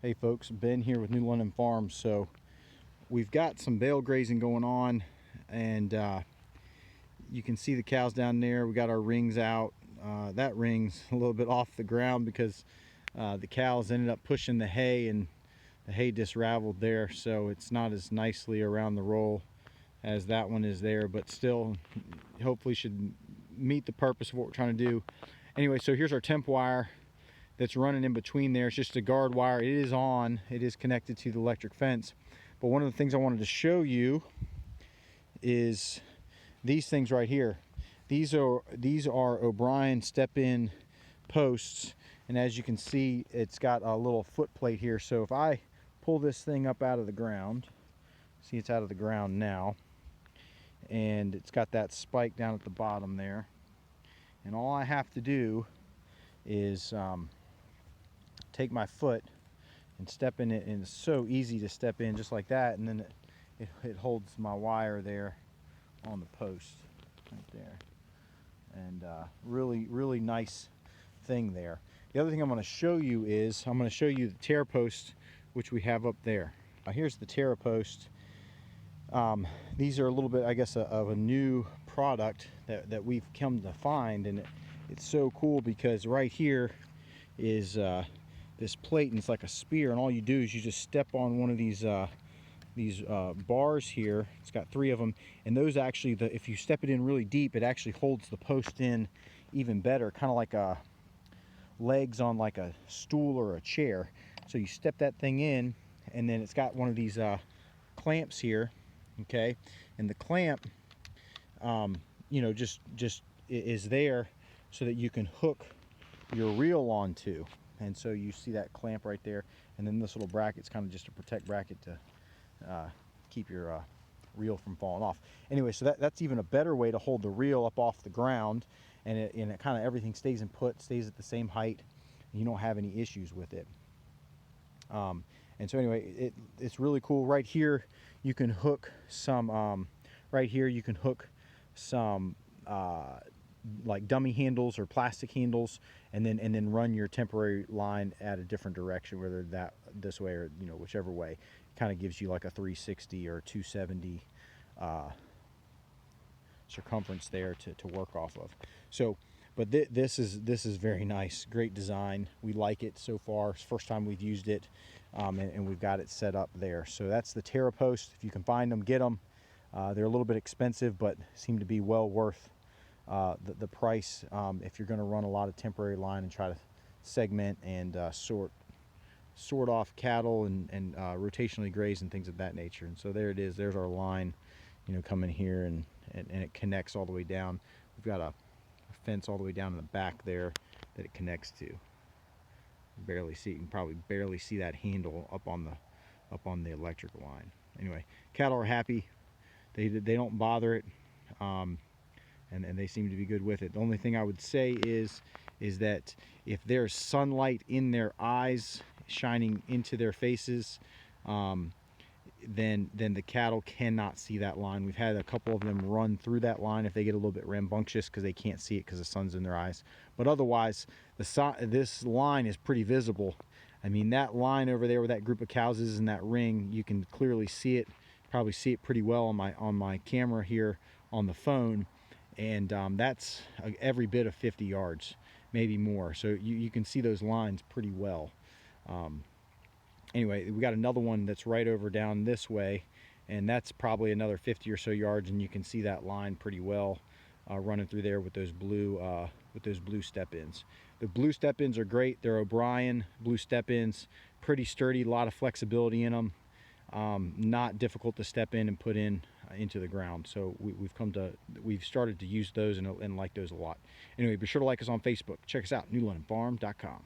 Hey folks, Ben here with New London Farms. So we've got some bale grazing going on, and you can see the cows down there. We got our rings out. That ring's a little bit off the ground because the cows ended up pushing the hay, and the hay disraveled there, so it's not as nicely around the roll as that one is there, but still hopefully should meet the purpose of what we're trying to do. Anyway, so here's our temp wire that's running in between there. It's just a guard wire. It is on, it is connected to the electric fence. But one of the things I wanted to show you is these things right here. These are O'Brien step-in posts, and as you can see, it's got a little foot plate here. So if I pull this thing up out of the ground, see it's out of the ground now, and it's got that spike down at the bottom there, and all I have to do is take my foot and step in it, and it's so easy to step in just like that, and then it holds my wire there on the post right there. And really nice thing there. The other thing I'm going to show you is I'm going to show you the tear post which we have up there. Here's the tear post. These are a little bit, I guess, of a new product that we've come to find, and it's so cool because right here is this plate, and it's like a spear, and all you do is you just step on one of these bars here. It's got 3 of them, and those actually, if you step it in really deep, it actually holds the post in even better, kind of like legs on like a stool or a chair. So you step that thing in, and then it's got one of these clamps here, okay, and the clamp you know, just is there so that you can hook your reel onto. And so you see that clamp right there, and then this little bracket's kind of just a protect bracket to keep your reel from falling off. Anyway, so that's even a better way to hold the reel up off the ground, and it kind of, everything stays in put, stays at the same height, and you don't have any issues with it. And so anyway, it's really cool. Right here you can hook some right here you can hook some like dummy handles or plastic handles, and then run your temporary line at a different direction, whether this way or, you know, whichever way. It kind of gives you like a 360 or 270 circumference there to work off of. So, but this is very nice, great design. We like it so far. It's the first time we've used it, and we've got it set up there. So that's the Terra Post. If you can find them, get them. They're a little bit expensive, but seem to be well worth the price if you're going to run a lot of temporary line and try to segment and sort off cattle and rotationally graze and things of that nature. And so there it is. There's our line, you know, coming here, and it connects all the way down. We've got a fence all the way down in the back there that it connects to. Barely see, you can probably barely see that handle up on the electric line. Anyway, cattle are happy. They don't bother it. And they seem to be good with it. The only thing I would say is that if there's sunlight in their eyes shining into their faces, then the cattle cannot see that line. We've had a couple of them run through that line if they get a little bit rambunctious because they can't see it because the sun's in their eyes. But otherwise, this line is pretty visible. I mean, that line over there where that group of cows is in that ring, you can clearly see it. Probably see it pretty well on my camera here on the phone. And that's every bit of 50 yards, maybe more. So you can see those lines pretty well. Anyway, we got another one that's right over down this way, and that's probably another 50 or so yards, and you can see that line pretty well running through there with those blue step-ins. The blue step-ins are great. They're O'Brien blue step-ins, pretty sturdy, a lot of flexibility in them. Not difficult to step in and put in into the ground. So we've started to use those and like those a lot. Anyway, be sure to like us on Facebook. Check us out, newlondonfarm.com.